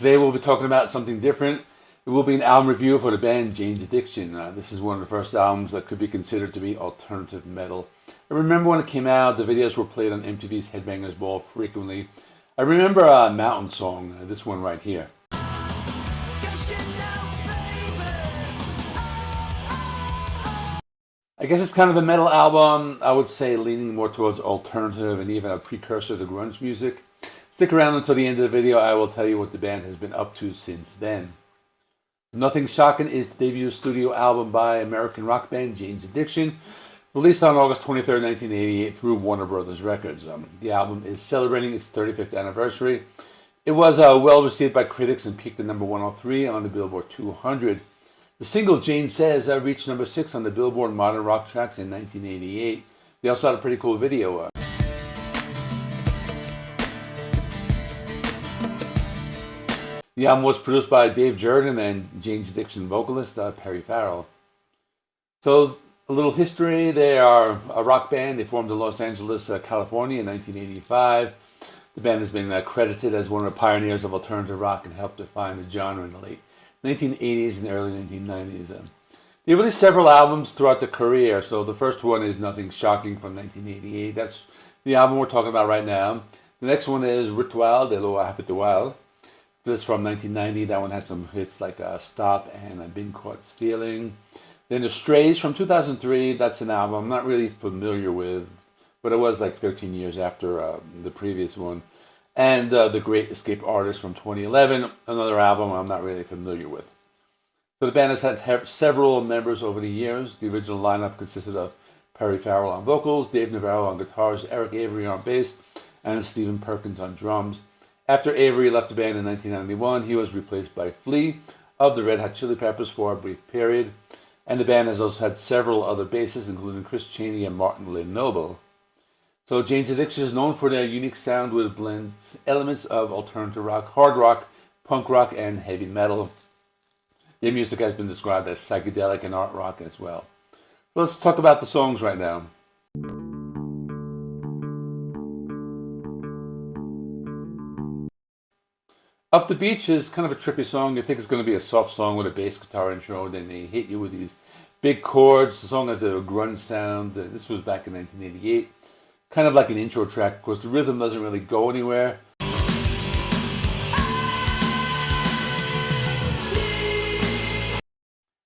Today we'll be talking about something different. It will be an album review for the band Jane's Addiction. This is one of the first albums that could be considered to be alternative metal. I remember when it came out, the videos were played on MTV's Headbangers Ball frequently. I remember Mountain Song, this one right here. I guess it's kind of a metal album, I would say leaning more towards alternative and even a precursor to grunge music. Stick around until the end of the video, I will tell you what the band has been up to since then. Nothing Shocking is the debut studio album by American rock band Jane's Addiction, released on August 23, 1988 through Warner Brothers Records. The album is celebrating its 35th anniversary. It was well received by critics and peaked at number 103 on the Billboard 200. The single, Jane Says, reached number 6 on the Billboard Modern Rock Tracks in 1988. They also had a pretty cool video. The album was produced by Dave Jerden and Jane's Addiction vocalist Perry Farrell. So, a little history. They are a rock band. They formed in Los Angeles, California in 1985. The band has been credited as one of the pioneers of alternative rock and helped define the genre in the late 1980s and early 1990s. They released several albums throughout their career. So the first one is Nothing Shocking from 1988. That's the album we're talking about right now. The next one is Ritual de lo Habitual. This is from 1990. That one had some hits like Stop and I've Been Caught Stealing. Then The Strays from 2003. That's an album I'm not really familiar with, but it was like 13 years after the previous one. And The Great Escape Artist from 2011, another album I'm not really familiar with. So the band has had several members over the years. The original lineup consisted of Perry Farrell on vocals, Dave Navarro on guitars, Eric Avery on bass, and Stephen Perkins on drums. After Avery left the band in 1991, he was replaced by Flea of the Red Hot Chili Peppers for a brief period. And the band has also had several other bassists, including Chris Chaney and Martin Lynn Noble. So Jane's Addiction is known for their unique sound with blends elements of alternative rock, hard rock, punk rock, and heavy metal. Their music has been described as psychedelic and art rock as well. So let's talk about the songs right now. Up the Beach is kind of a trippy song. You think it's going to be a soft song with a bass guitar intro, then they hit you with these big chords. The song has a grunge sound. This was back in 1988. Kind of like an intro track, of course. The rhythm doesn't really go anywhere.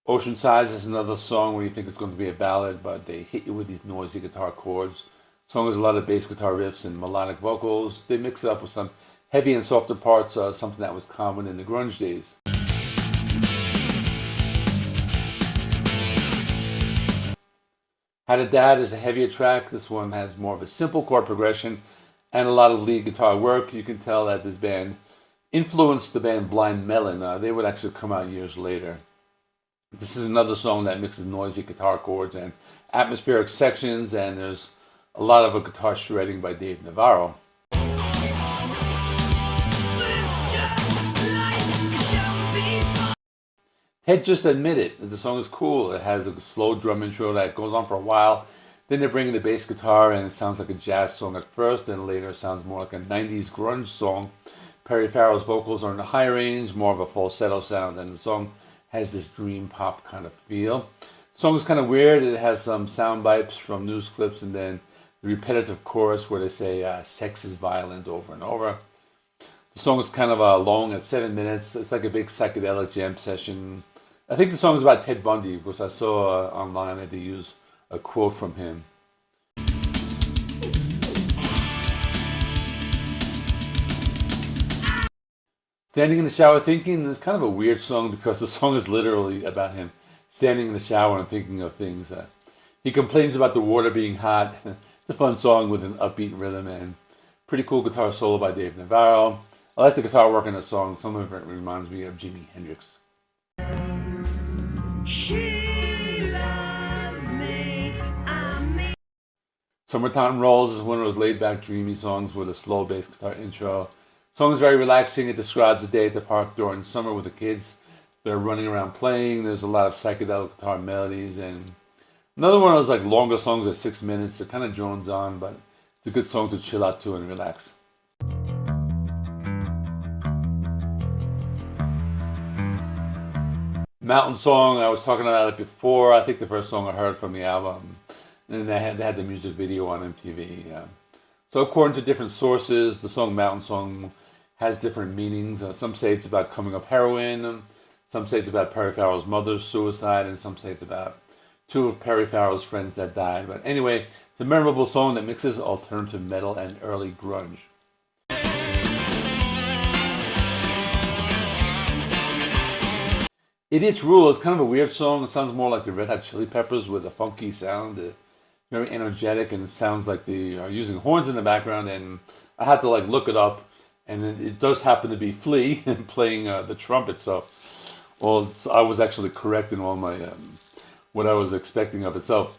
Ocean Size is another song where you think it's going to be a ballad, but they hit you with these noisy guitar chords. The song has a lot of bass guitar riffs and melodic vocals. They mix it up with some heavy and softer parts, something that was common in the grunge days. Had a Dad is a heavier track. This one has more of a simple chord progression and a lot of lead guitar work. You can tell that this band influenced the band Blind Melon. They would actually come out years later. This is another song that mixes noisy guitar chords and atmospheric sections, and there's a lot of a guitar shredding by Dave Navarro. Head Just Admit It. The song is cool. It has a slow drum intro that goes on for a while. Then they bring in the bass guitar and it sounds like a jazz song at first, and later it sounds more like a 90s grunge song. Perry Farrell's vocals are in the high range, more of a falsetto sound, and the song has this dream pop kind of feel. The song is kind of weird. It has some sound bites from news clips and then the repetitive chorus where they say sex is violent over and over. The song is kind of long at 7 minutes. It's like a big psychedelic jam session. I think the song is about Ted Bundy because I saw online that they use a quote from him. Standing in the Shower Thinking is kind of a weird song because the song is literally about him standing in the shower and thinking of things. He complains about the water being hot. It's a fun song with an upbeat rhythm and pretty cool guitar solo by Dave Navarro. I like the guitar work in the song. Some of it reminds me of Jimi Hendrix. She loves me, Summertime Rolls is one of those laid-back, dreamy songs with a slow bass guitar intro. The song is very relaxing. It describes a day at the park during summer with the kids. They're running around playing. There's a lot of psychedelic guitar melodies. And another one of those like longer songs at 6 minutes. It kind of drones on, but it's a good song to chill out to and relax. Mountain Song, I was talking about it before. I think the first song I heard from the album. And they had the music video on MTV. So according to different sources, the song Mountain Song has different meanings. Some say it's about coming off heroin. Some say it's about Perry Farrell's mother's suicide. And some say it's about two of Perry Farrell's friends that died. But anyway, it's a memorable song that mixes alternative metal and early grunge. Idiot's Rule is kind of a weird song. It sounds more like the Red Hot Chili Peppers with a funky sound. Very energetic, and it sounds like they are using horns in the background. And I had to look it up, and it does happen to be Flea playing the trumpet. So, well, I was actually correct in all my what I was expecting of it. So,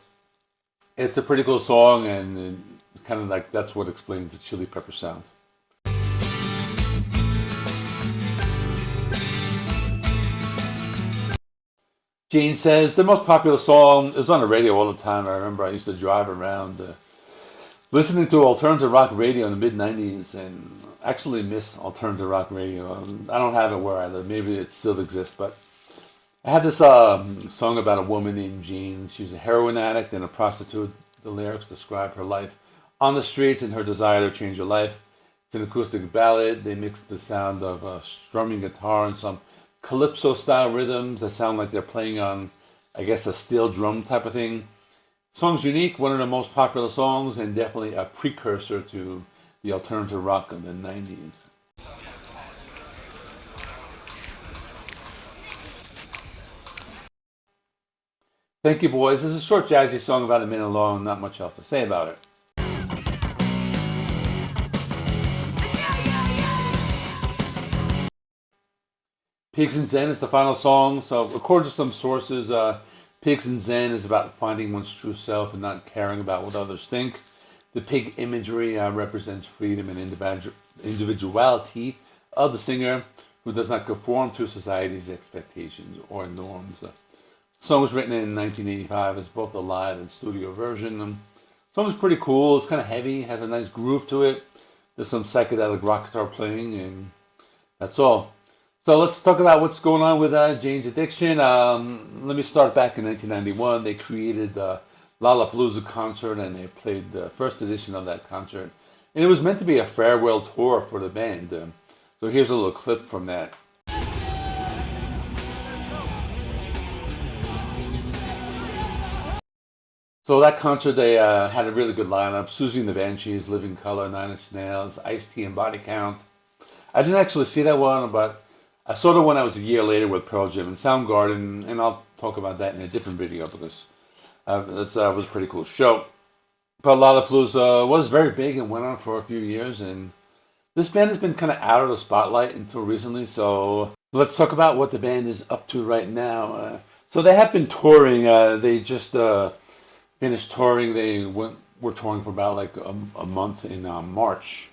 it's a pretty cool song, and kind of that's what explains the Chili Pepper sound. Gene says the most popular song, it was on the radio all the time. I remember I used to drive around listening to alternative rock radio in the mid-90s, and actually miss alternative rock radio. I don't have it where I live. Maybe it still exists, but I had this song about a woman named Jean. She's a heroin addict and a prostitute. The lyrics describe her life on the streets and her desire to change her life. It's an acoustic ballad. They mix the sound of strumming guitar and some calypso-style rhythms that sound like they're playing on, I guess, a steel drum type of thing. The song's unique, one of the most popular songs, and definitely a precursor to the alternative rock of the 90s. Thank you, boys. This is a short, jazzy song about a minute long. Not much else to say about it. Pigs and Zen is the final song. So, according to some sources, Pigs and Zen is about finding one's true self and not caring about what others think. The pig imagery represents freedom and individuality of the singer, who does not conform to society's expectations or norms. The song was written in 1985. It's both a live and studio version. The song is pretty cool. It's kind of heavy, has a nice groove to it. There's some psychedelic rock guitar playing, and that's all. So let's talk about what's going on with Jane's Addiction. Let me start back in 1991. They created the Lollapalooza concert, and they played the first edition of that concert. And it was meant to be a farewell tour for the band. So here's a little clip from that. So that concert, they had a really good lineup. Susie and the Banshees, Living Colour, Nine Inch Nails, Ice-T and Body Count. I didn't actually see that one, but I saw the one that was a year later with Pearl Jam and Soundgarden, and I'll talk about that in a different video because it was a pretty cool show. But Lollapalooza was very big and went on for a few years, and this band has been kind of out of the spotlight until recently, so let's talk about what the band is up to right now. So they have been touring. They just finished touring. They were touring for about a month in March.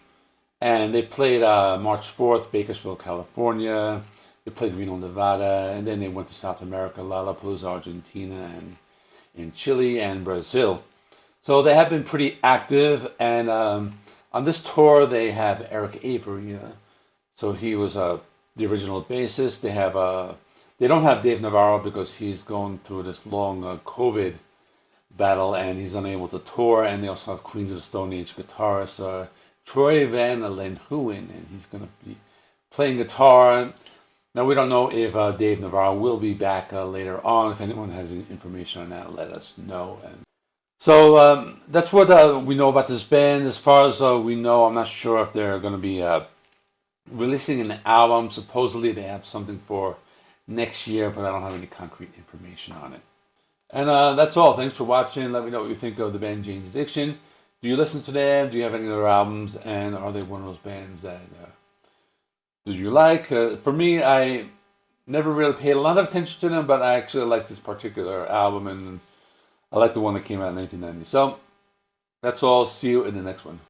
And they played March 4th, Bakersfield, California. They played Reno, Nevada. And then they went to South America, Lollapalooza, Argentina, and in Chile and Brazil. So they have been pretty active. And on this tour, they have Eric Avery. So he was the original bassist. They don't have Dave Navarro because he's going through this long COVID battle and he's unable to tour. And they also have Queens of the Stone Age guitarist Troy Van Leeuwen, and he's going to be playing guitar. Now, we don't know if Dave Navarro will be back later on. If anyone has any information on that, let us know. And so that's what we know about this band. As far as we know, I'm not sure if they're going to be releasing an album. Supposedly, they have something for next year, but I don't have any concrete information on it. And that's all. Thanks for watching. Let me know what you think of the band Jane's Addiction. Do you listen to them? Do you have any other albums? And are they one of those bands that do you like? For me, I never really paid a lot of attention to them, but I actually like this particular album, and I like the one that came out in 1990. So that's all. See you in the next one.